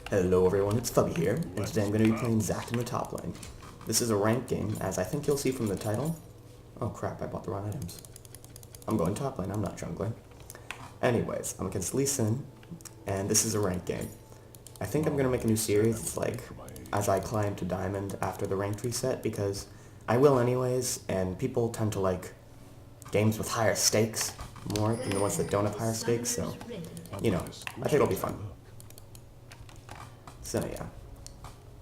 Hello everyone, it's Fubby here, and today I'm going to be playing Zac in the top lane. This is a ranked game, as I think you'll see from the title. Oh crap, I bought the wrong items. I'm going top lane, I'm not jungling. Anyways, I'm against Lee Sin, and this is a ranked game. I think I'm going to make a new series, it's like, as I climb to Diamond after the ranked reset, because I will anyways, and people tend to like games with higher stakes more than the ones that don't have higher stakes, so, you know, I think it'll be fun. So yeah,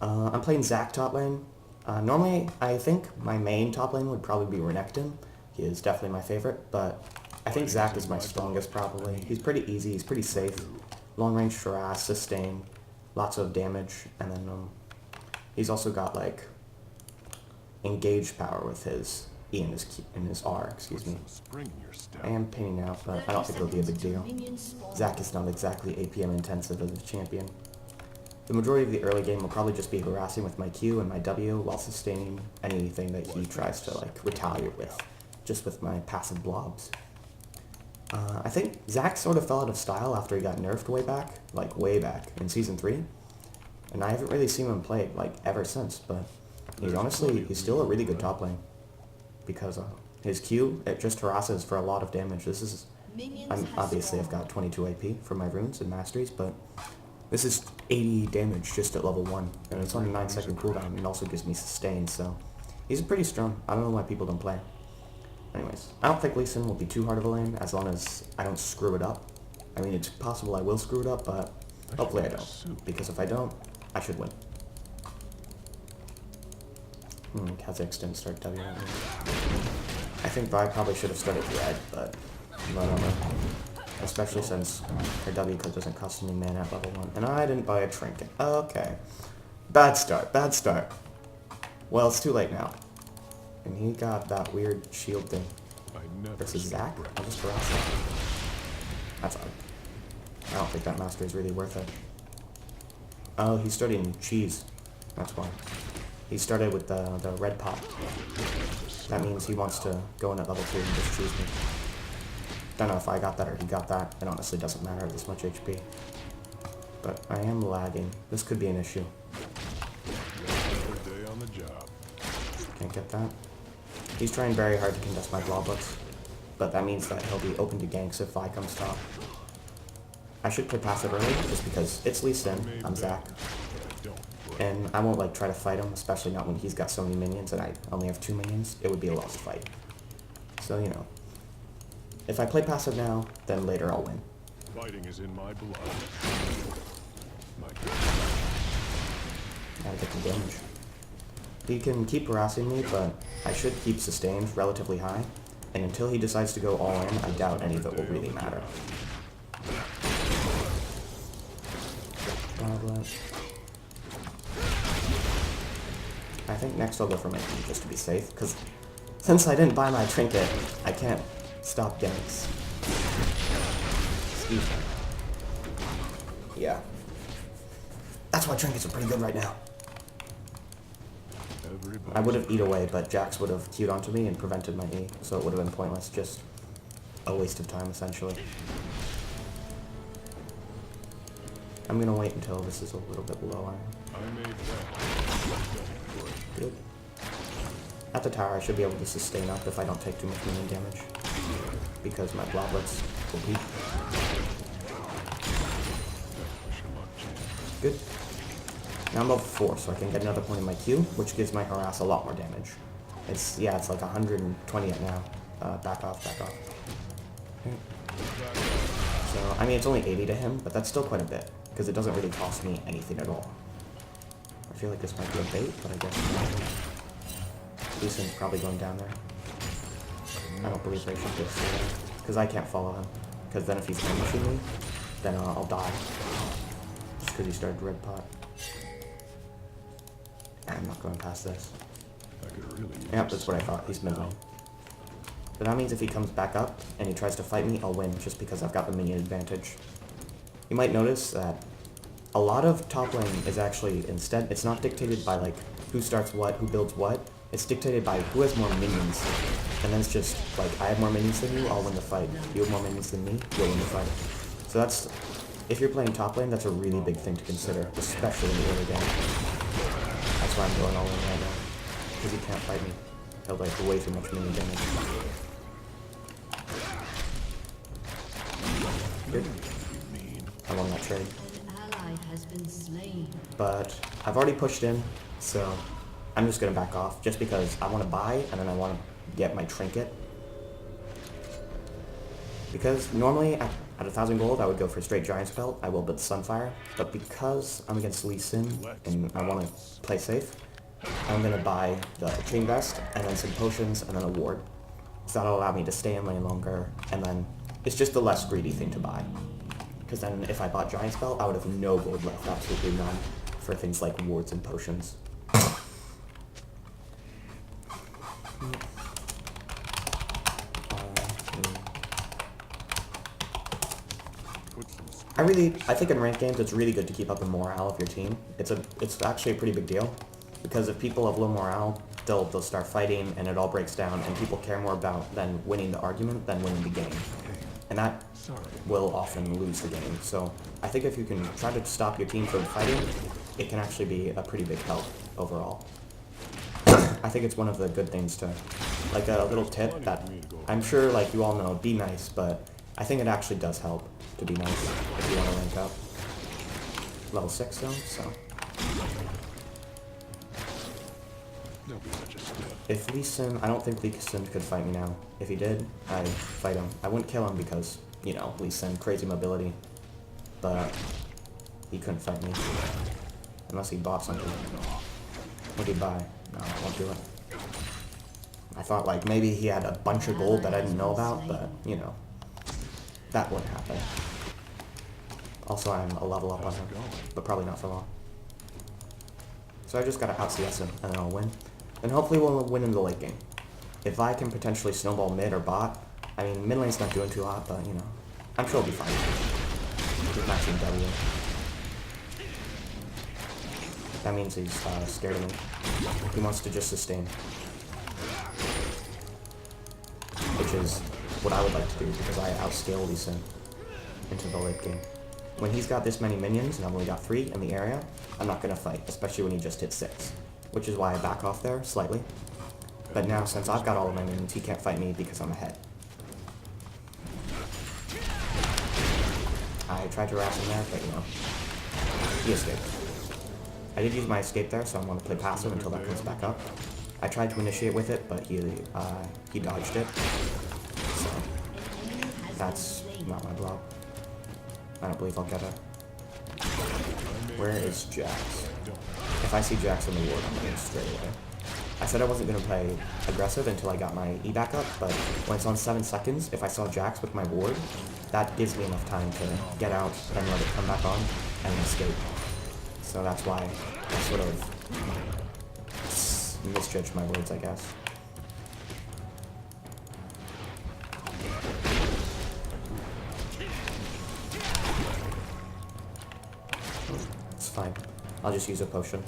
I'm playing Zac top lane. Normally, I think my main top lane would probably be Renekton. He is definitely my favorite, but I think Zac is my strongest probably. He's pretty easy, he's pretty safe. Long range harass, sustain, lots of damage, and then he's also got like engage power with his E and his R, excuse me. I am painting out, but I don't think it'll be a big deal. Zac is not exactly APM intensive as a champion. The majority of the early game will probably just be harassing with my Q and my W while sustaining anything that he tries to like retaliate with, just with my passive blobs. I think Zac sort of fell out of style after he got nerfed way back in Season 3. And I haven't really seen him play like ever since, but he's still a really good top lane. Because his Q, it just harasses for a lot of damage. Obviously I've got 22 AP for my runes and masteries, but this is 80 damage just at level 1, and it's on a 9-second cooldown, and it also gives me sustain, so he's pretty strong. I don't know why people don't play. Anyways, I don't think Lee Sin will be too hard of a lane, as long as I don't screw it up. I mean, it's possible I will screw it up, but hopefully I don't, because if I don't, I should win. Kha'Zix didn't start W. I think Vi probably should have started red, but whatever. Especially since her W code doesn't cost any mana at level 1. And I didn't buy a trinket. Okay. Bad start, bad start. Well, it's too late now. And he got that weird shield thing. Versus Zac? I'll just harass him. That's odd. I don't think that master is really worth it. Oh, he's starting cheese. That's why. He started with the red pot. That means he wants to go in at level 2 and just choose me. Don't know if I got that or he got that. It honestly doesn't matter at this much HP. But I am lagging. This could be an issue. Can't get that. He's trying very hard to contest my bloblets. But that means that he'll be open to ganks if I come top. I should play passive early, just because it's Lee Sin, I'm Zac. And I won't like try to fight him, especially not when he's got so many minions and I only have 2 minions. It would be a lost fight. So, you know. If I play passive now, then later I'll win. Fighting is in my blood. Gotta get the damage. He can keep harassing me, but I should keep sustained relatively high. And until he decides to go all in, I doubt any of it will really matter. I think next I'll go for my E just to be safe, because since I didn't buy my trinket, I can't stop ganks. Excuse me. Yeah. That's why trinkets are pretty good right now. I would have E'd away, but Jax would have queued onto me and prevented my E, so it would have been pointless. Just a waste of time, essentially. I'm gonna wait until this is a little bit lower. Good. At the tower, I should be able to sustain up if I don't take too much minion damage, because my bloblets will peak. Good. Now I'm level 4, so I can get another point in my Q, which gives my harass a lot more damage. It's like 120 it now. Back off, back off. Okay. So, I mean, it's only 80 to him, but that's still quite a bit, because it doesn't really cost me anything at all. I feel like this might be a bait, but I guess not. Lee Sin's probably going down there. I don't believe they should just do that, because I can't follow him. Because then if he's ambushing me, then I'll die. Just because he started red pot. I'm not going past this. Yep, that's what I thought. He's mid lane. But that means if he comes back up and he tries to fight me, I'll win, just because I've got the minion advantage. You might notice that a lot of top lane is actually, instead, it's not dictated by like who starts what, who builds what. It's dictated by who has more minions. And then it's just like, I have more minions than you, I'll win the fight. You have more minions than me, you'll win the fight. So that's if you're playing top lane, that's a really big thing to consider, especially in the early game. That's why I'm going all in right now. Because he can't fight me. He'll like way too much minion damage. Good. I won that trade. But I've already pushed in, so I'm just gonna back off just because I want to buy and then I want to get my trinket. Because normally at 1,000 gold I would go for straight Giant's Belt, I will build Sunfire, but because I'm against Lee Sin and I want to play safe, I'm gonna buy the Chain Vest and then some potions and then a ward. So that'll allow me to stay in lane longer, and then it's just the less greedy thing to buy. Because then if I bought Giant's Belt, I would have no gold left, absolutely none, for things like wards and potions. I think in ranked games it's really good to keep up the morale of your team. It's actually a pretty big deal, because if people have low morale, they'll start fighting and it all breaks down, and people care more about than winning the argument than winning the game. And that will often lose the game. So I think if you can try to stop your team from fighting, it can actually be a pretty big help overall. I think it's one of the good things to, like a little tip that I'm sure like you all know, be nice, but I think it actually does help to be nice if you want to rank up. Level 6 though, so. If Lee Sin, I don't think Lee Sin could fight me now. If he did, I'd fight him. I wouldn't kill him because, you know, Lee Sin, crazy mobility. But he couldn't fight me. Unless he bought something. What'd he buy? No, I won't do it. I thought like maybe he had a bunch of gold that I didn't know about, but, you know, that wouldn't happen. Also, I'm a level up on him, but probably not for long. So I just gotta out-CS him, and then I'll win. And hopefully we'll win in the late game. If I can potentially snowball mid or bot, I mean, mid lane's not doing too hot, but, you know, I'm sure it'll be fine. He's maxing W. That means he's scared of me. He wants to just sustain. Which is what I would like to do, because I outscale Lee Sin into the late game. When he's got this many minions, and I've only got 3 in the area, I'm not going to fight, especially when he just hit 6. Which is why I back off there, slightly. But now, since I've got all of my minions, he can't fight me because I'm ahead. I tried to harass him there, but you know, he escaped. I did use my escape there, so I'm going to play passive until that comes back up. I tried to initiate with it, but he dodged it. So, that's not my block. I don't believe I'll get it. Where is Jax? If I see Jax in the ward, I'm going straight away. I said I wasn't going to play aggressive until I got my E back up, but when it's on 7 seconds, if I saw Jax with my ward, that gives me enough time to get out and let it come back on and escape. So that's why I sort of misjudged my words, I guess. It's fine. I'll just use a potion.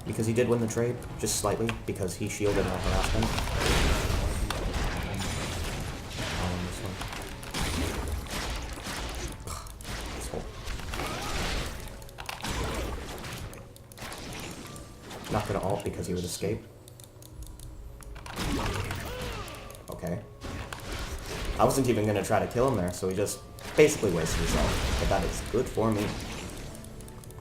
Because he did win the trade, just slightly, because he shielded my harassment. This one. Not gonna ult because he would escape. Okay. I wasn't even gonna try to kill him there, so he just basically wasted his ult. But that is good for me.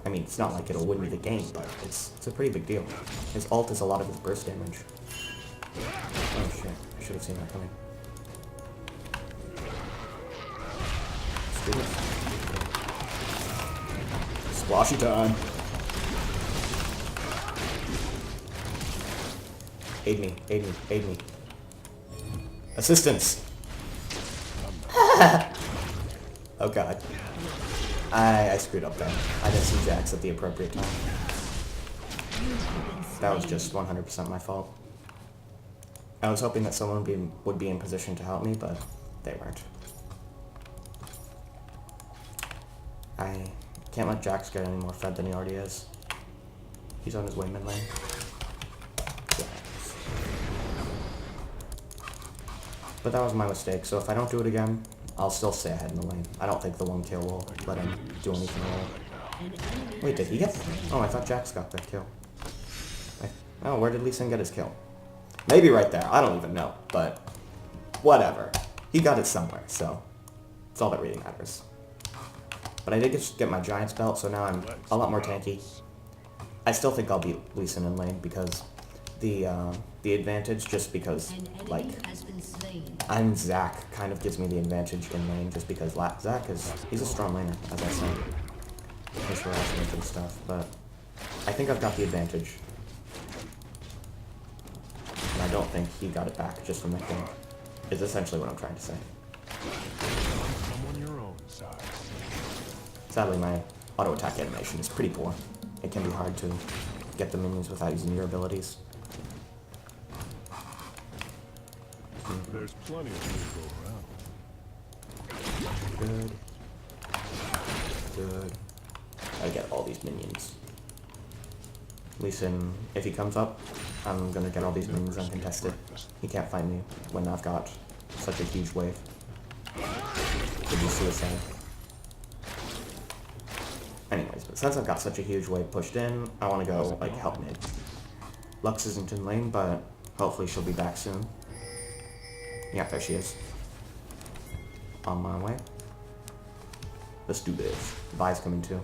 I mean, it's not like it'll win me the game, but it's a pretty big deal. His ult is a lot of his burst damage. Oh shit, I should have seen that coming. Let's do this. Squashy time! Aid me, aid me, aid me. Assistance! Oh god. I screwed up there. I didn't see Jax at the appropriate time. That was just 100% my fault. I was hoping that someone would be in position to help me, but they weren't. I can't let Jax get any more fed than he already is. He's on his way mid lane. But that was my mistake, so if I don't do it again, I'll still stay ahead in the lane. I don't think the one kill will let him do anything at all. Wait, did he get... Oh, I thought Jax got that kill. Oh, where did Lee Sin get his kill? Maybe right there. I don't even know, but whatever. He got it somewhere, so it's all that really matters. But I did just get my Giant's belt, so now I'm a lot more tanky. I still think I'll beat Lee Sin in lane because the advantage, just because, like, I'm Zac, kind of gives me the advantage in lane just because Zac he's a strong laner, as I said. His harassment and stuff, but I think I've got the advantage. And I don't think he got it back just from that game, is essentially what I'm trying to say. Sadly, my auto attack animation is pretty poor. It can be hard to get the minions without using your abilities. There's plenty of to go around. Good. I get all these minions. Lee Sin, if he comes up, I'm gonna get all these minions uncontested. He can't find me when I've got such a huge wave. Could be suicide. Anyways, but since I've got such a huge wave pushed in, I want to go, like, help mid. Lux isn't in lane, but hopefully she'll be back soon. Yeah, there she is. On my way. Let's do this. Vi's coming too.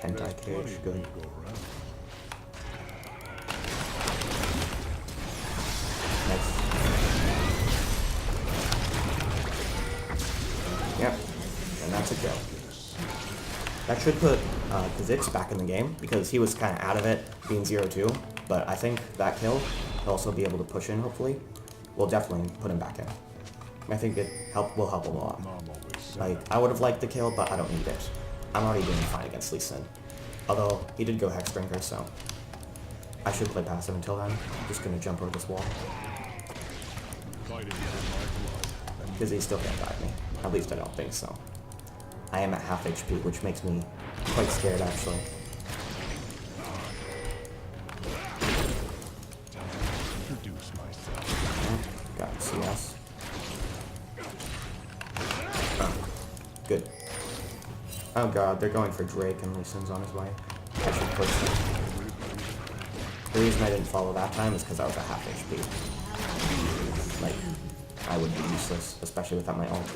Hentai cage, good. Nice. Yep. And that's a kill. That should put Kha'Zix back in the game, because he was kind of out of it, being 0-2. But I think that kill, he'll also be able to push in, hopefully. We'll definitely put him back in. I think it will help him a lot. Like, I would have liked the kill, but I don't need it. I'm already doing fine against Lee Sin. Although, he did go Hex Drinker, so I should play passive until then. I'm just gonna jump over this wall. Because he still can't dive me. At least I don't think so. I am at half HP, which makes me quite scared, actually. Introduce myself. Got CS. Oh, good. Oh god, they're going for Drake and Lee Sin's on his way. I should push them. The reason I didn't follow that time is because I was at half HP. Like, I would be useless, especially without my ult.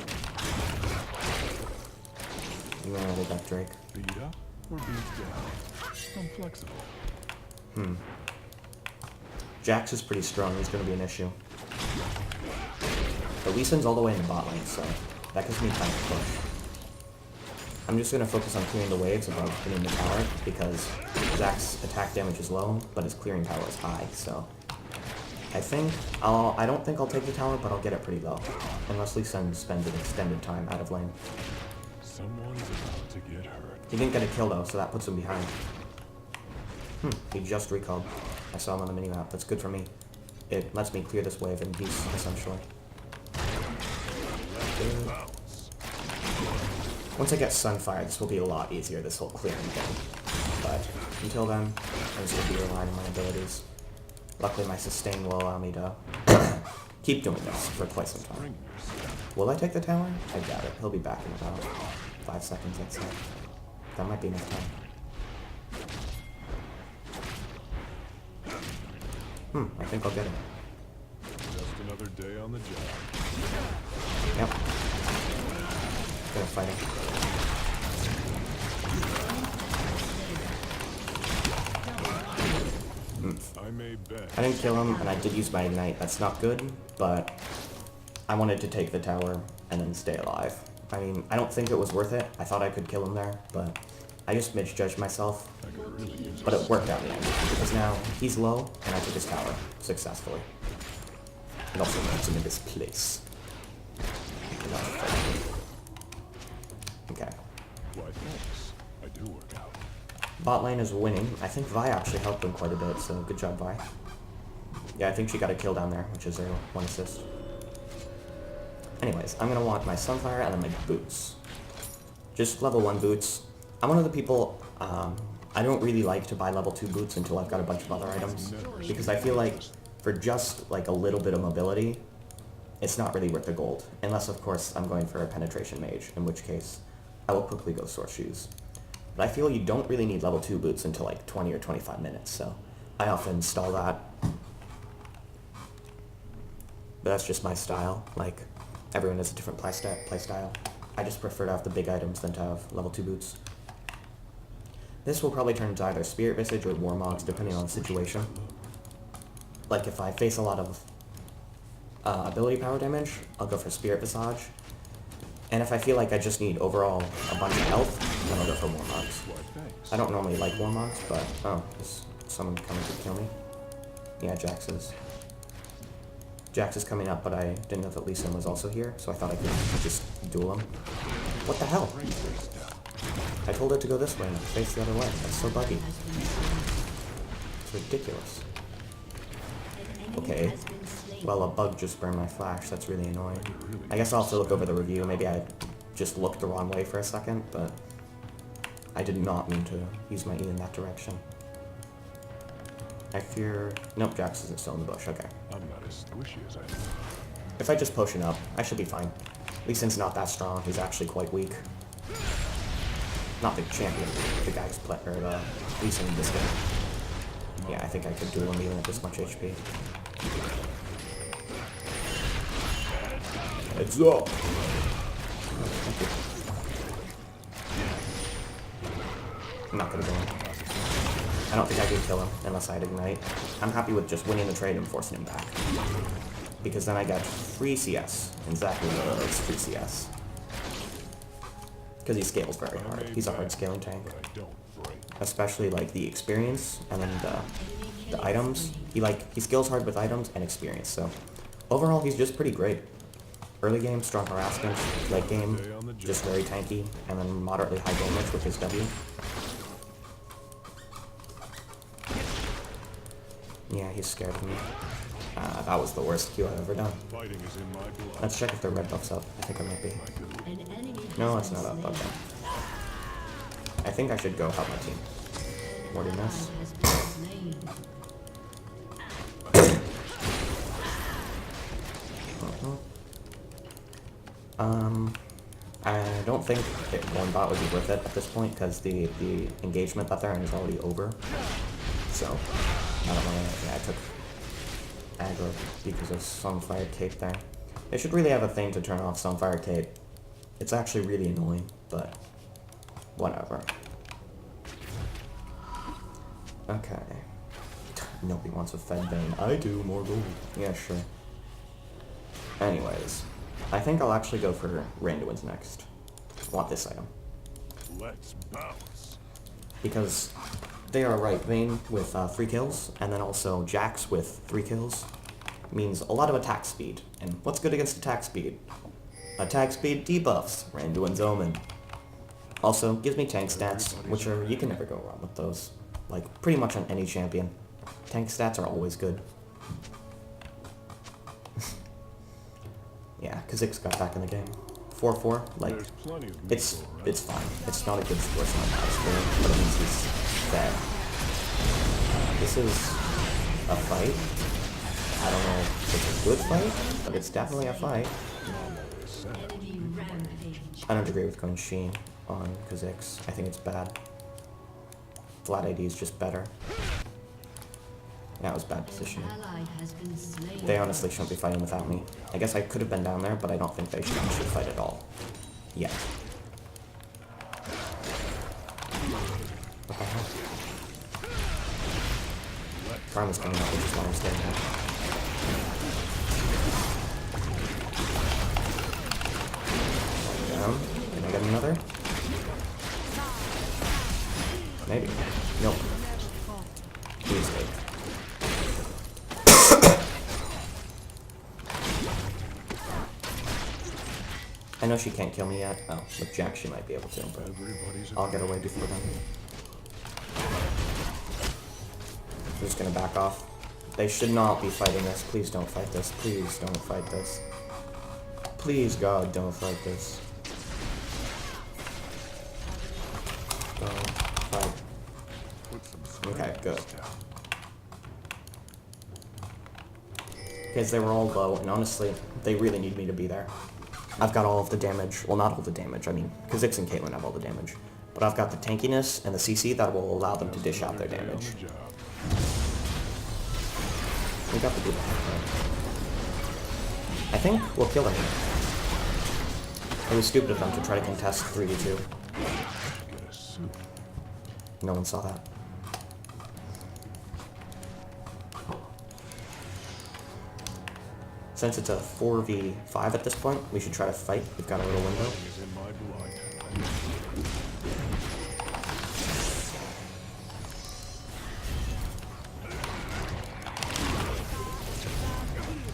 You know where they got Drake? Beat up or beat down? I'm flexible. Jax is pretty strong, he's gonna be an issue. But Lee Sin's all the way in the bot lane, so that gives me time to push. I'm just gonna focus on clearing the waves above hitting the tower, because Zac's attack damage is low, but his clearing power is high, so I don't think I'll take the tower, but I'll get it pretty low. Unless Lee Sin spends an extended time out of lane. Someone's about to get hurt. He didn't get a kill though, so that puts him behind. He just recalled. I saw him on the minimap. That's good for me. It lets me clear this wave in peace, essentially. Good. Once I get Sunfire, this will be a lot easier, this whole clearing thing. But until then, I'm just going to be relying on my abilities. Luckily, my sustain will allow me to keep doing this for quite some time. Will I take the tower? I doubt it. He'll be back in about 5 seconds, let's say. That might be enough time. I think I'll get it. Just another day on the job. Yep. Gonna fight him. I may bet. I didn't kill him, and I did use my ignite. That's not good, but I wanted to take the tower and then stay alive. I mean, I don't think it was worth it. I thought I could kill him there, but I just misjudged myself. But it worked out in the end, because now he's low, and I took his tower successfully. It also puts him in this place. Okay. Why, thanks. I do work out. Bot lane is winning. I think Vi actually helped him quite a bit, so good job, Vi. Yeah, I think she got a kill down there, which is a 1 assist. Anyways, I'm gonna want my Sunfire and then my boots. Just level 1 boots. I'm one of the people, I don't really like to buy level 2 boots until I've got a bunch of other items, because I feel like for just like a little bit of mobility, it's not really worth the gold. Unless, of course, I'm going for a penetration mage, in which case I will quickly go Sword Shoes. But I feel you don't really need level 2 boots until like 20 or 25 minutes, so I often install that. But that's just my style. Like, everyone has a different play style. I just prefer to have the big items than to have level 2 boots. This will probably turn into either Spirit Visage or Warmogs, depending on the situation. Like, if I face a lot of ability power damage, I'll go for Spirit Visage. And if I feel like I just need overall a bunch of health, then I'll go for Warmogs. I don't normally like Warmogs, but... Oh, is someone coming to kill me? Yeah, Jax is. Jax is coming up, but I didn't know that Lee Sin was also here, so I thought I could just duel him. What the hell? I told it to go this way and face the other way. That's so buggy. It's ridiculous. Okay. Well, a bug just burned my flash. That's really annoying. I guess I'll have to look over the review. Maybe I just looked the wrong way for a second, but I did not mean to use my E in that direction. I fear... Nope, Jax isn't still in the bush. Okay. I'm not as squishy as I think. If I just potion up, I should be fine. Lee Sin's not that strong. He's actually quite weak. Not the champion, the guy who's Lee Sin in this game. Yeah, I think I could duel him even at this much HP. Heads up! Thank you. I'm not gonna go in. I don't think I could kill him unless I had Ignite. I'm happy with just winning the trade and forcing him back. Because then I got free CS. And Zach loves free CS. Because he scales very hard. He's a hard scaling tank. Especially like the experience and then the items. He scales hard with items and experience, so overall he's just pretty great. Early game, strong harassment. Late game, just very tanky, and then moderately high damage with his W. Yeah, he's scared of me. That was the worst Q I've ever done. Let's check if the red buff's up. I think it might be. No, it's not up. Okay. I think I should go help my team. Warding this. I don't think going bot would be worth it at this point because the engagement that they're in is already over. So I don't know. Yeah, I took aggro because of Sunfire Cape there. They should really have a thing to turn off Sunfire Cape. It's actually really annoying, but whatever. Okay. Nobody wants a Fed Bane. I do, more gold. Yeah, sure. Anyways, I think I'll actually go for Randuin's next. I want this item. Let's bounce. Because they are right. Vayne with 3 kills, and then also Jax with 3 kills. Means a lot of attack speed. And what's good against attack speed? Attack speed debuffs. Randuin's Omen. Also, gives me tank stats, which are, you can never go wrong with those. Like, pretty much on any champion. Tank stats are always good. Yeah, Kha'Zix got back in the game. 4-4, like, it's fine. It's not a good score, it's not a bad score, but it means he's fed. This is a fight. I don't know if it's a good fight, but it's definitely a fight. I don't agree with going Sheen on Kha'Zix. I think it's bad. Flat ID is just better. That was bad positioning. They honestly shouldn't be fighting without me. I guess I could have been down there, but I don't think they should actually fight at all. Yeah. What the hell? Karma's coming up, which is why I'm staying there. Down. Can I get another? Maybe. Nope. Please take. I know she can't kill me yet. Oh, with Jack she might be able to, but I'll get away before then. I'm just gonna back off. They should not be fighting this. Please don't fight this. Please don't fight this. Please, God, don't fight this. Don't fight. Okay, good. Because they were all low, and honestly, They really need me to be there. I've got all of the damage. Well, not all the damage. I mean, Kha'Zix and Caitlyn have all the damage. But I've got the tankiness and the CC that will allow them to dish out their damage. We got the blue back, though. I think we'll kill him. It was stupid of them to try to contest 3v2. No one saw that. Since it's a 4v5 at this point, we should try to fight. We've got a little window.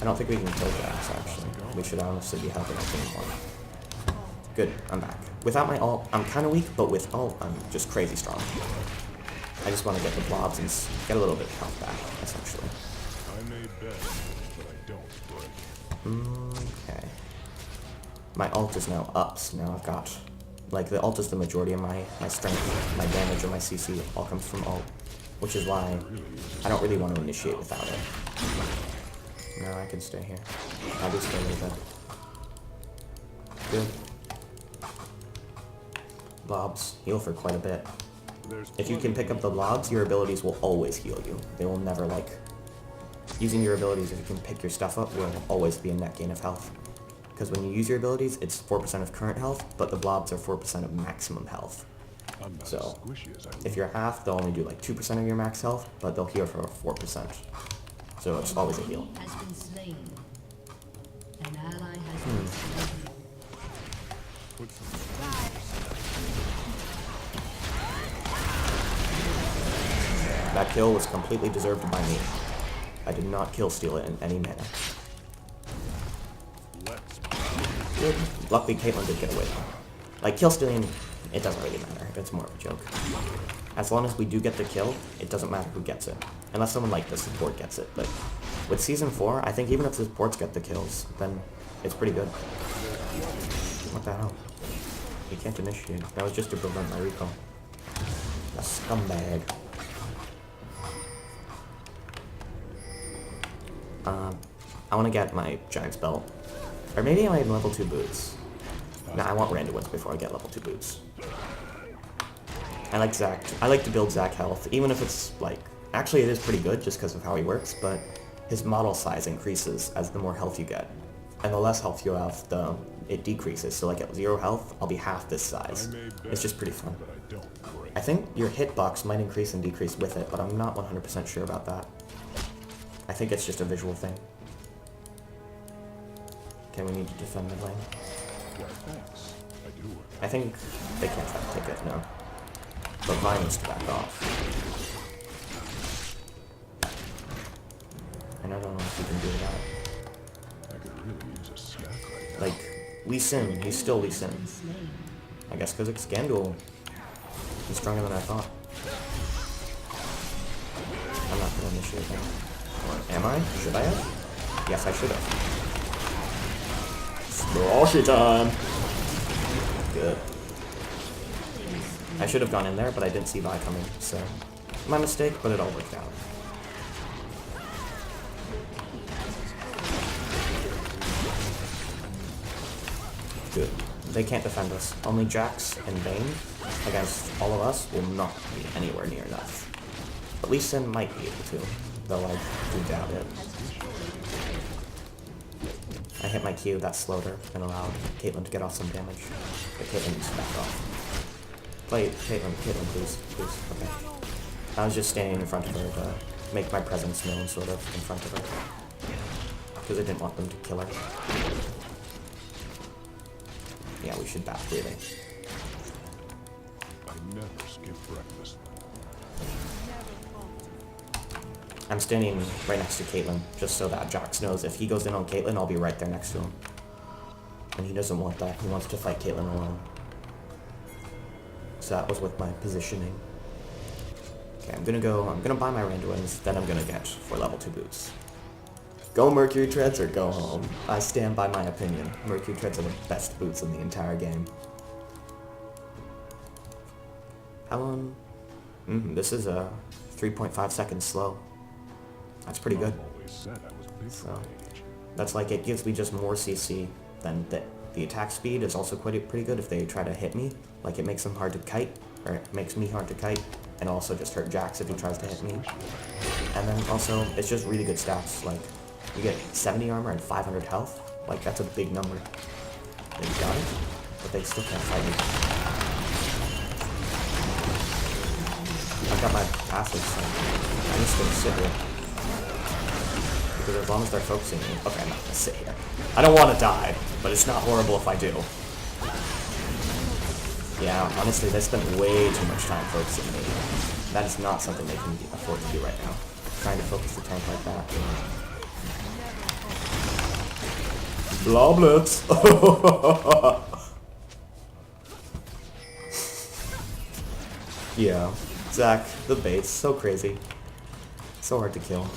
I don't think we can kill Jax, actually. We should honestly be helping us anymore. Good, I'm back. Without my ult, I'm kind of weak, but with ult, I'm just crazy strong. I just want to get the blobs and get a little bit of health back, essentially. I may beg, but I don't break. Okay. My ult is now up, so now I've got... Like, the ult is the majority of my strength, my damage, and my CC all comes from ult. Which is why I don't really want to initiate without it. No, I can stay here. I'll just stay a little bit. Good. Blobs heal for quite a bit. If you can pick up the blobs, your abilities will always heal you. They will never, like... Using your abilities, if you can pick your stuff up, will always be a net gain of health. Because when you use your abilities, it's 4% of current health, but the blobs are 4% of maximum health. So, if you're half, they'll only do like 2% of your max health, but they'll heal for 4%. So it's always a heal. Has been slain. An ally has been slain. That kill was completely deserved by me. I did not kill steal it in any manner. Good. Luckily, Caitlyn did get away though. Like, kill stealing, it doesn't really matter. It's more of a joke. As long as we do get the kill, it doesn't matter who gets it. Unless someone like the support gets it. But with Season 4, I think even if the supports get the kills, then it's pretty good. What the hell? You can't initiate. That was just to prevent my recall. A scumbag. I want to get my Giant's Belt. Or maybe I might level 2 boots. Nah, I want random ones before I get level 2 boots. I like Zac. I like to build Zac health, even if it's like... Actually, it is pretty good just because of how he works, but his model size increases as the more health you get. And the less health you have, it decreases. So like at 0 health, I'll be half this size. It's just pretty fun. I think your hitbox might increase and decrease with it, but I'm not 100% sure about that. I think it's just a visual thing. Okay, we need to defend the lane. I think they can't try to take it, no. But mine needs to back off. And I don't know if you can do that. I could really use a snack right now. Like, Lee Sin, he's still Lee Sin. I guess because it's Scandal. He's stronger than I thought. I'm not going to initiate that. Or am I? Should I have? Yes, I should have. Sploshy time! Good. I should have gone in there, but I didn't see Vi coming, so... My mistake, but it all worked out. Good. They can't defend us. Only Jax and Vayne against all of us will not be anywhere near enough. But Lee Sin might be able to, though I do doubt it. I hit my Q, that slowed her, and allowed Caitlyn to get off some damage. But Caitlyn needs to back off. Play Caitlyn, please, please, okay. I was just standing in front of her to make my presence known, sort of, in front of her. Because I didn't want them to kill her. Yeah, we should back, really. I never skip breakfast. I'm standing right next to Caitlyn, just so that Jax knows if he goes in on Caitlyn, I'll be right there next to him. And he doesn't want that. He wants to fight Caitlyn alone. So that was with my positioning. Okay, I'm gonna buy my Randuins, then I'm gonna get 4 level 2 boots. Go Mercury Treads or go home. I stand by my opinion. Mercury Treads are the best boots in the entire game. How long? This is a 3.5 seconds slow. That's pretty good. Mom always said I was big for So, my age. That's like, it gives me just more CC than the attack speed is also pretty good if they try to hit me. Like, it makes them hard to kite, or it makes me hard to kite, and also just hurt Jax if he tries to hit me. And then also, it's just really good stats. Like, you get 70 armor and 500 health. Like, that's a big number. They got it, but they still can't fight me. I've got my passive, so I'm just gonna sit here. Because as long as they're focusing me... Okay, I'm not gonna sit here. I don't want to die, but it's not horrible if I do. Yeah, honestly, they spent way too much time focusing me. That is not something they can afford to do right now. Trying to focus the tank like that. Blah blitz! Yeah, Zach, the bait's so crazy. So hard to kill.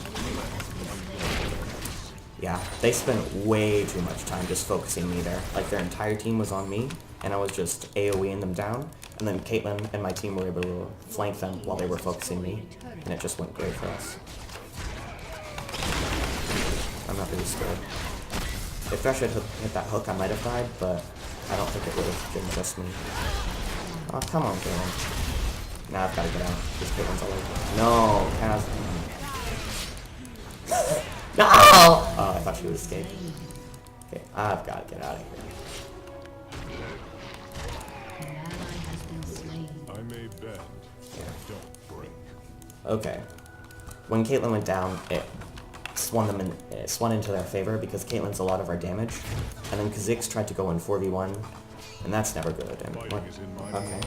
Yeah, they spent way too much time just focusing me there. Like, their entire team was on me, and I was just AoEing them down, and then Caitlyn and my team were able to flank them while they were focusing me, and it just went great for us. I'm not really scared. If Thresh had hit that hook, I might have died, but I don't think it would have been just me. Oh, come on, Caitlyn. Now I've got to get out, because Caitlin's all over. No, Kaz. No! Oh, I thought she would escape. Okay, I've got to get out of here. I may bend, but I don't break. Okay. When Caitlyn went down, it swung into their favor because Caitlyn's a lot of our damage. And then Kha'Zix tried to go in 4v1, and that's never good. And okay.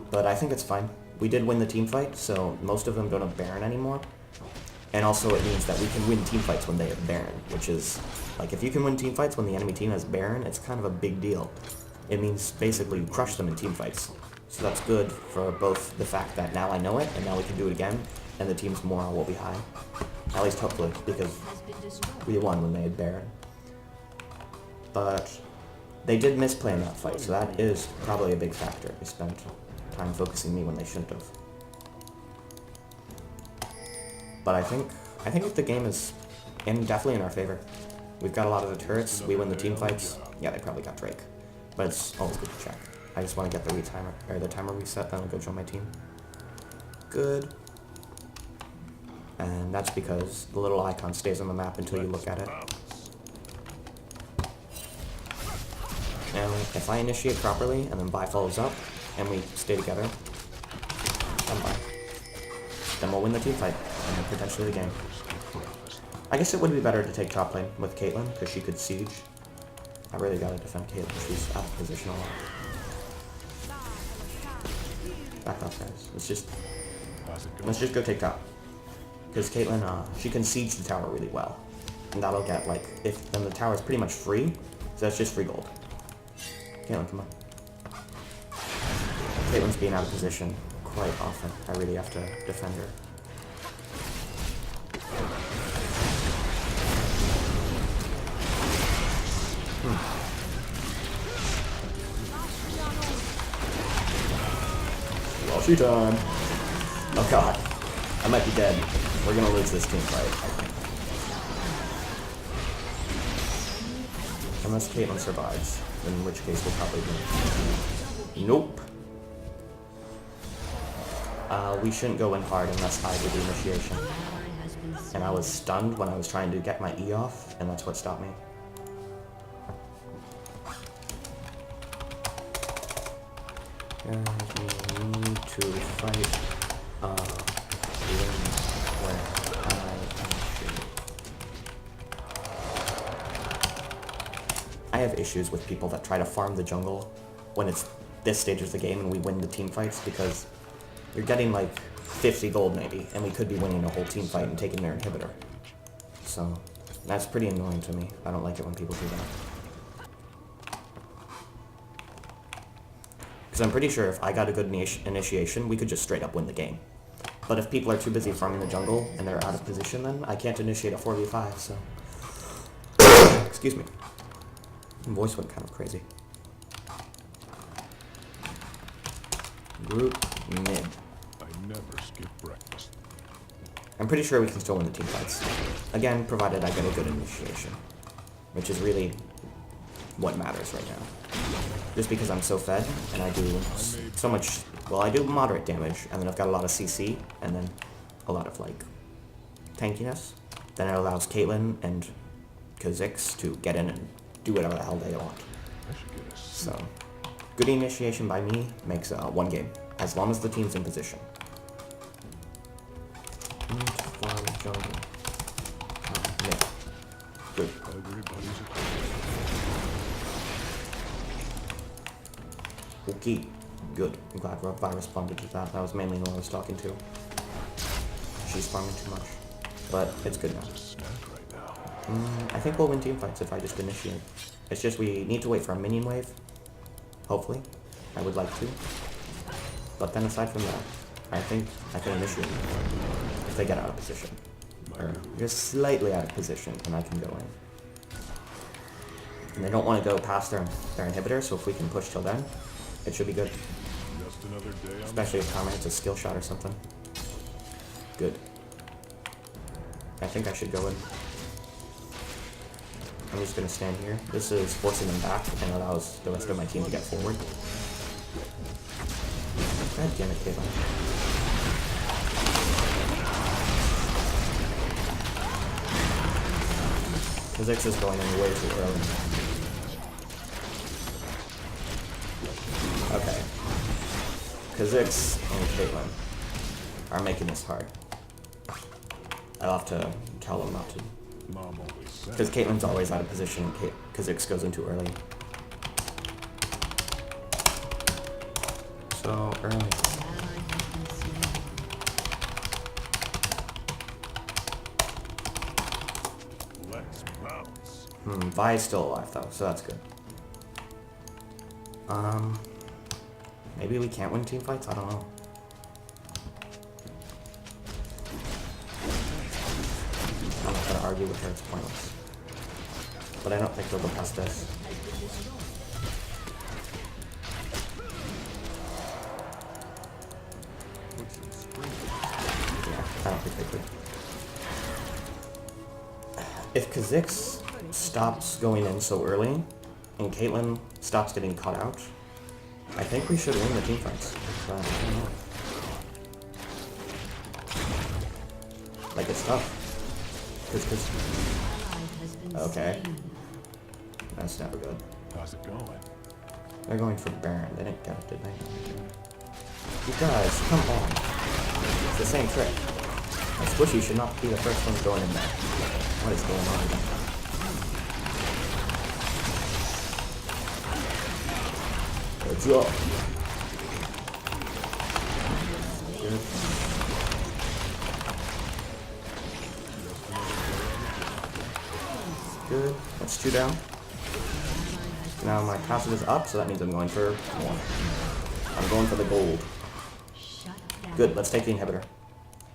But I think it's fine. We did win the team fight, so most of them don't have Baron anymore. And also it means that we can win team fights when they have Baron, which is, like, if you can win team fights when the enemy team has Baron, it's kind of a big deal. It means basically you crush them in team fights. So that's good for both the fact that now I know it, and now we can do it again, and the team's morale will be high. At least hopefully, because we won when they had Baron. But they did misplay in that fight, so that is probably a big factor. They spent time focusing me when they shouldn't have. But I think the game is definitely in our favor. We've got a lot of the turrets, we win the team fights. Yeah, they probably got Drake. But it's always good to check. I just want to get the timer reset, then I'll go join my team. Good. And that's because the little icon stays on the map until you look at it. And if I initiate properly, and then Vi follows up, and we stay together, then we'll win the team fight, and then potentially the game. I guess it would be better to take top lane with Caitlyn, because she could siege. I really gotta defend Caitlyn, she's out of position a lot. Back up, guys. Let's just go take top. Because Caitlyn, she can siege the tower really well. And that'll get, like, then the tower's pretty much free, so that's just free gold. Caitlyn, come on. Caitlyn's being out of position quite often. I really have to defend her. Well, she time. Oh god. I might be dead. We're gonna lose this team fight, I think. Unless Caitlyn survives, in which case we'll probably win. Nope. We shouldn't go in hard unless I do the initiation. And I was stunned when I was trying to get my E off, and that's what stopped me. And we need to fight where I initiate. I have issues with people that try to farm the jungle when it's this stage of the game and we win the team fights, because you're getting like 50 gold maybe, and we could be winning a whole team fight and taking their inhibitor. So that's pretty annoying to me. I don't like it when people do that. Because I'm pretty sure if I got a good initiation, we could just straight up win the game. But if people are too busy farming the jungle and they're out of position, then I can't initiate a 4v5, so... Excuse me. My voice went kind of crazy. Group mid. I never skip breakfast. I'm pretty sure we can still win the team fights. Again, provided I get a good initiation, which is really what matters right now. Just because I'm so fed, and I do so much, well, I do moderate damage, and then I've got a lot of CC, and then a lot of, like, tankiness. Then it allows Caitlyn and Kha'Zix to get in and do whatever the hell they want. So, good initiation by me makes one game, as long as the team's in position. Jungle. Yeah. Good. Okay, good. I'm glad Vi responded to that. That was mainly who I was talking to. She's farming too much. But it's good now. I think we'll win team fights if I just initiate. It's just we need to wait for a minion wave. Hopefully. I would like to. But then aside from that, I think I can initiate if they get out of position. Or just slightly out of position, and I can go in. And they don't want to go past their inhibitor, so if we can push till then, it should be good. Just another day. Especially if Karma hits a skill shot or something. Good. I think I should go in. I'm just gonna stand here. This is forcing them back and allows the rest of my team to get forward. God damn it, Caitlyn. Kha'Zix is going in way too early. Okay. Kha'Zix and Caitlyn are making this hard. I'll have to tell them not to. Because Caitlyn's always out of position, Kha'Zix goes in too early. So early. Let's bounce. Vi is still alive though, so that's good. Maybe we can't win team fights? I don't know. I'm not gonna argue with her, it's pointless. But I don't think they'll go past this. Yeah, I don't think they could. If Kha'Zix stops going in so early, and Caitlyn stops getting caught out, I think we should win the team fights. But I don't know. Like, it's tough. Okay. That's never good. How's it going? They're going for Baron. They didn't get it, did they? You guys, come on. It's the same trick. And Squishy should not be the first one going in there. What is going on again? Let's go. Good. Good. That's 2 down. Now my passive is up, so that means I'm going for 1. I'm going for the gold. Good, let's take the inhibitor.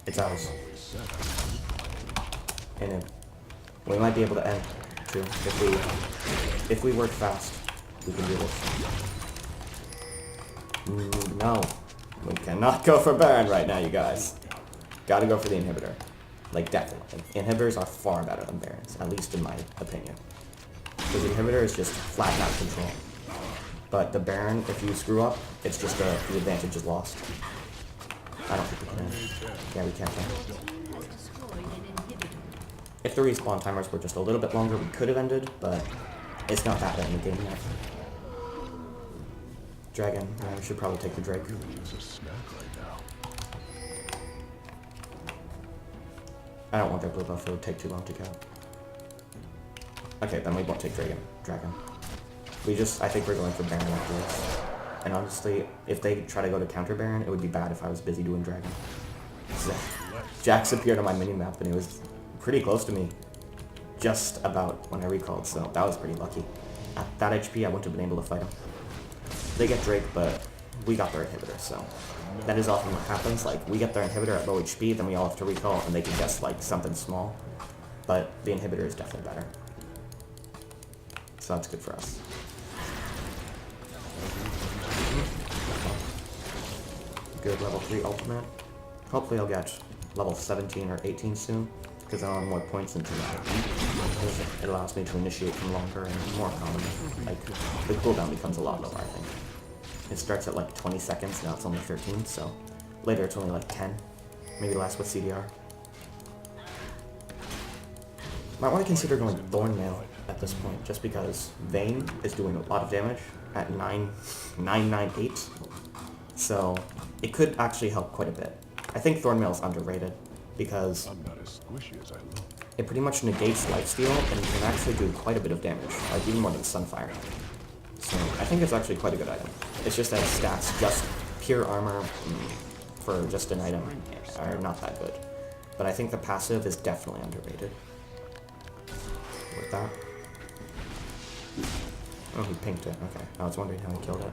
It's ours. And we might be able to end, too. If we work fast, we can do this. No. We cannot go for Baron right now, you guys. Gotta go for the inhibitor. Like, definitely. Inhibitors are far better than Barons, at least in my opinion. Because the inhibitor is just flat out control. But the Baron, if you screw up, it's just the advantage is lost. I don't think we can. Yeah, we can't. If the respawn timers were just a little bit longer, we could have ended, but it's not that bad in the game yet. Dragon. We should probably take the Drake. I don't want their blue buff, it would take too long to kill. Okay, then we won't take Dragon. I think we're going for Baron after this. And honestly, if they try to go to counter Baron, it would be bad if I was busy doing Dragon. Jax appeared on my mini-map and he was pretty close to me. Just about when I recalled, so that was pretty lucky. At that HP, I wouldn't have been able to fight him. They get Drake, but we got their inhibitor, so that is often what happens. Like, we get their inhibitor at low HP, then we all have to recall, and they can guess, like, something small. But the inhibitor is definitely better. So that's good for us. Good level 3 ultimate. Hopefully I'll get level 17 or 18 soon, because I'll have more points into that. It allows me to initiate from longer and more common. Like, the cooldown becomes a lot lower, I think. It starts at like 20 seconds, now it's only 13, so later it's only like 10. Maybe less with CDR. Might want to consider going Thornmail at this point, just because Vayne is doing a lot of damage at 998, so it could actually help quite a bit. I think Thornmail is underrated, because I'm not as squishy as I look. it pretty much negates lifesteal and can actually do quite a bit of damage, like even more than Sunfire. So I think it's actually quite a good item. It's just that stats, just pure armor for just an item, are not that good. But I think the passive is definitely underrated. With that. Oh, he pinked it. Okay. I was wondering how he killed it.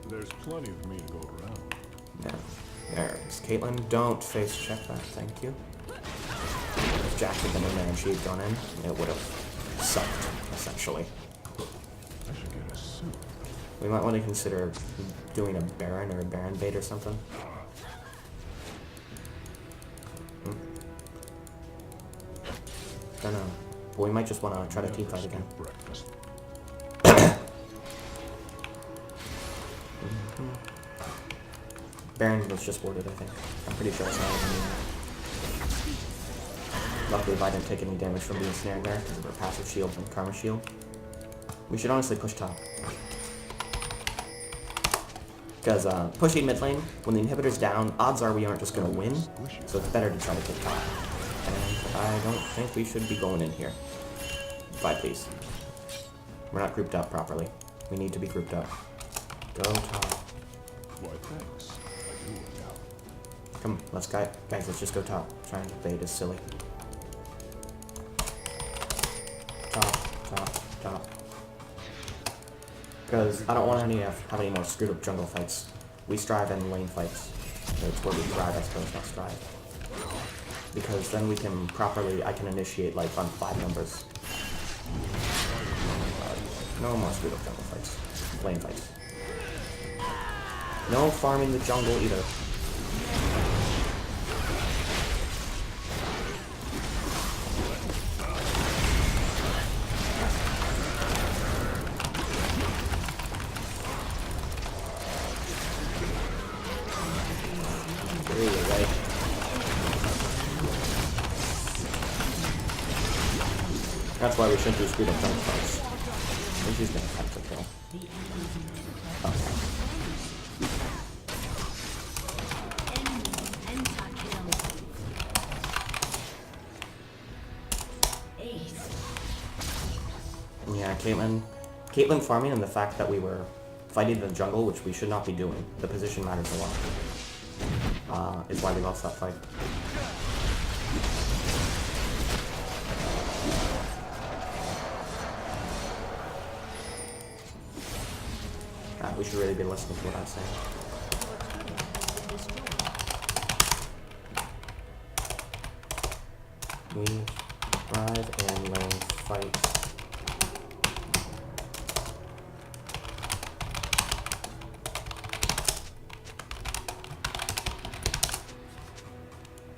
There's plenty of me to go around. Yeah. There's Caitlyn. Don't face check that. Thank you. If Jack had been in there and she had gone in, it would have sucked, essentially. I should get a suit. We might want to consider doing a Baron or a Baron bait or something. Don't know. But we might just want to try to team fight again. Breakfast. Baron was just warded, I think. I'm pretty sure I saw it. Luckily, I didn't take any damage from being snared there because of her passive shield and Karma shield. We should honestly push top. Because pushing mid lane, when the inhibitor's down, odds are we aren't just going to win, so it's better to try to take top. And I don't think we should be going in here. Fight, please. We're not grouped up properly. We need to be grouped up. Go top. Why, thanks. I do it now. Come, let's guys, let's just go top. Trying to bait is silly. Top, top, top. Because I don't want to have any more screwed up jungle fights. We strive in lane fights. It's where we thrive, I suppose, not strive. Because then we can properly, I can initiate like on 5 numbers. No more screwed up jungle fights. Lane fights. No farming the jungle either. That's why we shouldn't do screwed up jungle fights. I think she's gonna have to kill. Okay. Yeah, Caitlyn farming and the fact that we were fighting the jungle, which we should not be doing. The position matters a lot. Is why we lost that fight. We should really be listening to what I'm saying. We thrive and lane fight.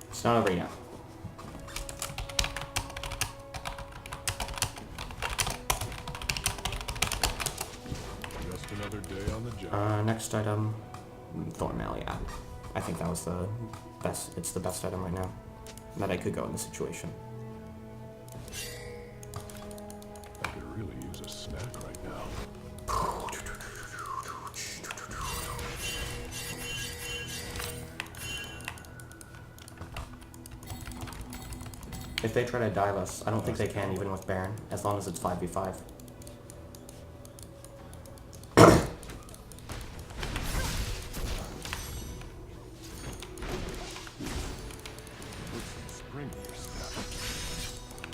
It's not over yet. Another day on the job. Next item, Thornmail, yeah. I think that was the best, it's the best item right now that I could go in this situation. I could really use a snack right now. If they try to dive us, I don't think they can even with Baron, as long as it's 5v5.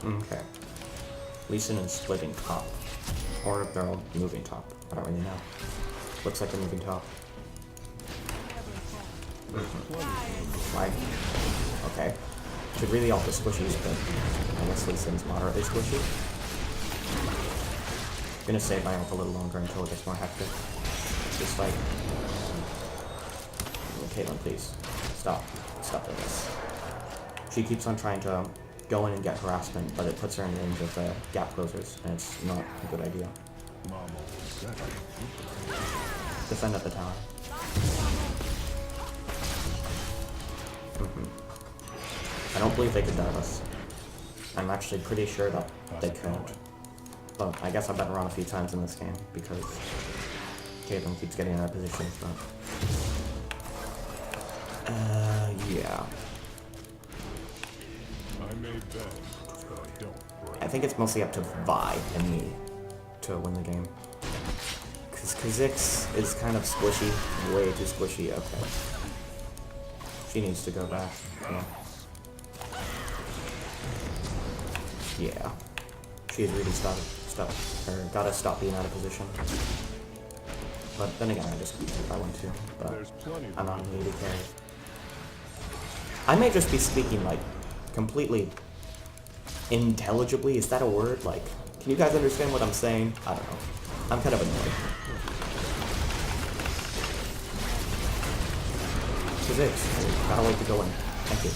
Okay. Lee Sin is splitting top. Or if they're all moving top. I don't really know. Looks like they're moving top. Why? Okay. Should really alter squishies, but I guess Lee Sin's moderately squishy. I'm gonna save my ult a little longer until it gets more hectic. This fight. Caitlyn, please. Stop. Stop doing this. She keeps on trying to go in and get harassment, but it puts her in range of the gap closers, and it's not a good idea. Mama said Defend at the tower. I don't believe they could dive us. I'm actually pretty sure that they couldn't. But I guess I better run a few times in this game, because Caitlyn keeps getting in our positions, but... yeah. I may bend, but I don't break. I think it's mostly up to Vi and me to win the game. Because Kha'Zix is kind of squishy, way too squishy, okay. She needs to go back, yeah. Yeah. She's really gotta stop being out of position. But then again, I just keep if I want to, but There's plenty of I'm not an AD carry. I may just be speaking, like, completely intelligibly. Is that a word? Like, can you guys understand what I'm saying? I don't know. I'm kind of annoyed. Kha'Zix, gotta wait to go in. Thank you.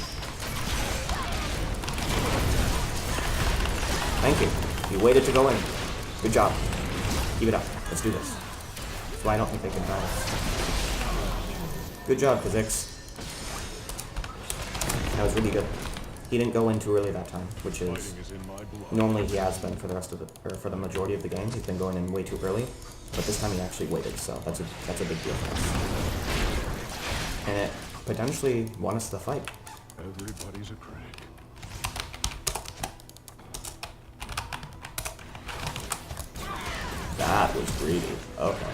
Thank you. You waited to go in. Good job. Keep it up. Let's do this. That's why I don't think they can die. Good job, Kha'Zix. That was really good. He didn't go in too early that time, which is Fighting is in my blood. normally he has been for the rest of the for the majority of the games. He's been going in way too early, but this time he actually waited, so that's a big deal for us. And it potentially won us the fight. Everybody's a critic. That was greedy. Okay.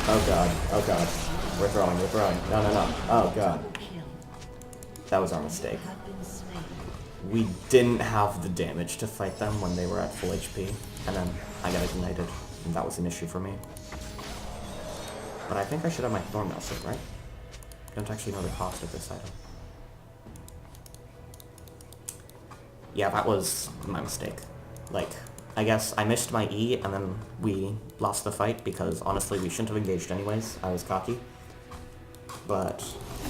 Oh god, oh god. We're throwing. No. Oh god. That was our mistake. We didn't have the damage to fight them when they were at full HP, and then I got ignited, and that was an issue for me. But I think I should have my Thornmail set, right? I don't actually know the cost of this item. Yeah, that was my mistake. Like, I guess I missed my E, and then we lost the fight, because honestly we shouldn't have engaged anyways. I was cocky. But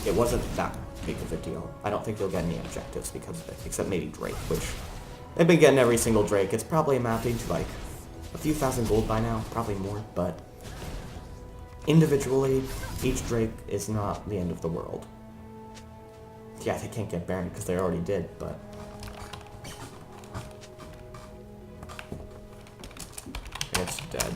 it wasn't that big of a deal. I don't think they'll get any objectives because of it, except maybe Drake, which they've been getting every single Drake. It's probably amounting to like a few thousand gold by now, probably more, but individually, each Drake is not the end of the world. Yeah, they can't get Baron because they already did, but... it's dead.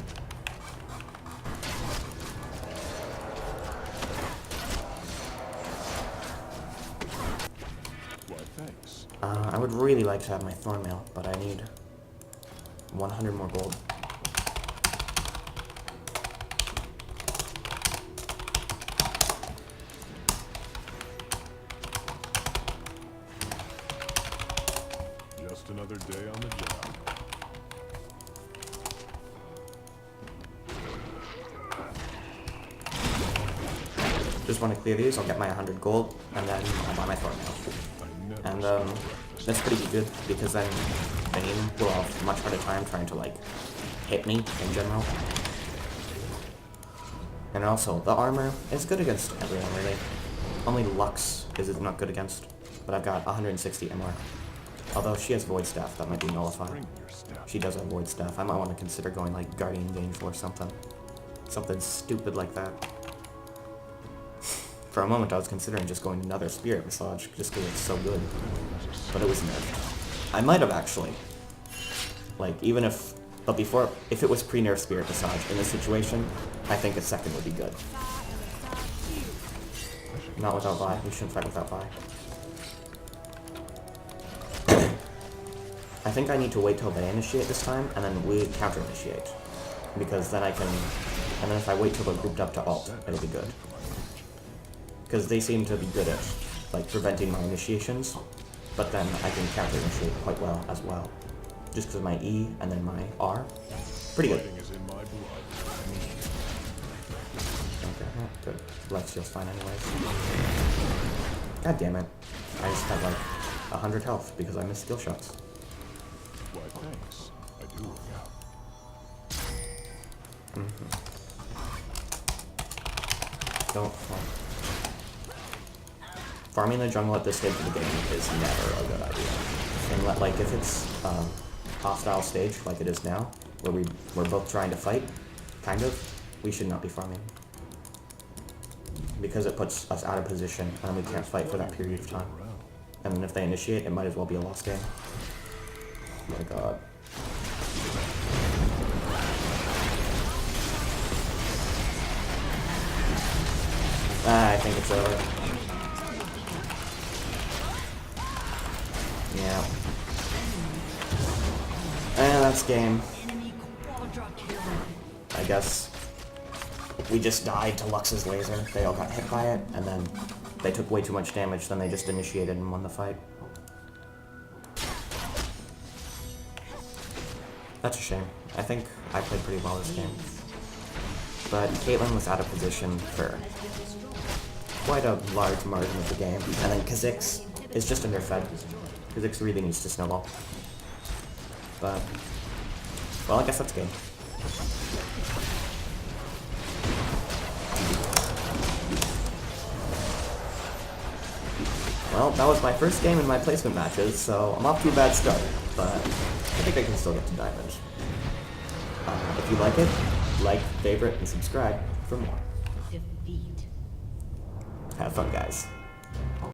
Why, thanks. I would really like to have my Thornmail, but I need 100 more gold. Just another day on the job. Just want to clear these, I'll get my 100 gold, and then I'll buy my Thornmail. I never And that's pretty good, because then Bane will have a much harder time trying to, like, hit me in general. And also, the armor is good against everyone, really. Only Lux is it not good against, but I've got 160 MR. Although she has Void Staff, that might be nullified. bring your stuff. She does have Void Staff. I might want to consider going, like, Guardian Angel or something. Something stupid like that. For a moment, I was considering just going another Spirit Massage, just because it's so good. But it was nerfed. I might have actually. Like, even if... But before... If it was pre-nerf Spirit Massage in this situation, I think a second would be good. Not without Vi. We shouldn't fight without Vi. I think I need to wait till they initiate this time, and then we counter-initiate. Because then I can... And then if I wait till they're grouped up to ult, it'll be good. Because they seem to be good at, like, preventing my initiations, but then I can counter-initiate quite well as well. Just because of my E and then my R. Pretty good. Fighting is in my blood. Okay, good. Life steal's fine anyways. God damn it. I just had, like, 100 health because I missed skill shots. Why, thanks. I do work out. Don't. Well, farming the jungle at this stage of the game is never a good idea. And like if it's hostile stage like it is now, where we're both trying to fight, kind of, we should not be farming. Because it puts us out of position and we can't fight for that period of time. And then if they initiate, it might as well be a lost game. Oh my god. I think it's over. Yeah. And that's game. I guess we just died to Lux's laser. They all got hit by it, and then they took way too much damage, then they just initiated and won the fight. That's a shame. I think I played pretty well this game. But Caitlyn was out of position for quite a large margin of the game. And then Kha'Zix is just underfed. Kha'Zix really needs to snowball. But, well, I guess that's game. Well, that was my first game in my placement matches, so I'm off to a bad start, but I think I can still get to Diamond. If you like, favorite, and subscribe for more. Defeat. Have fun, guys.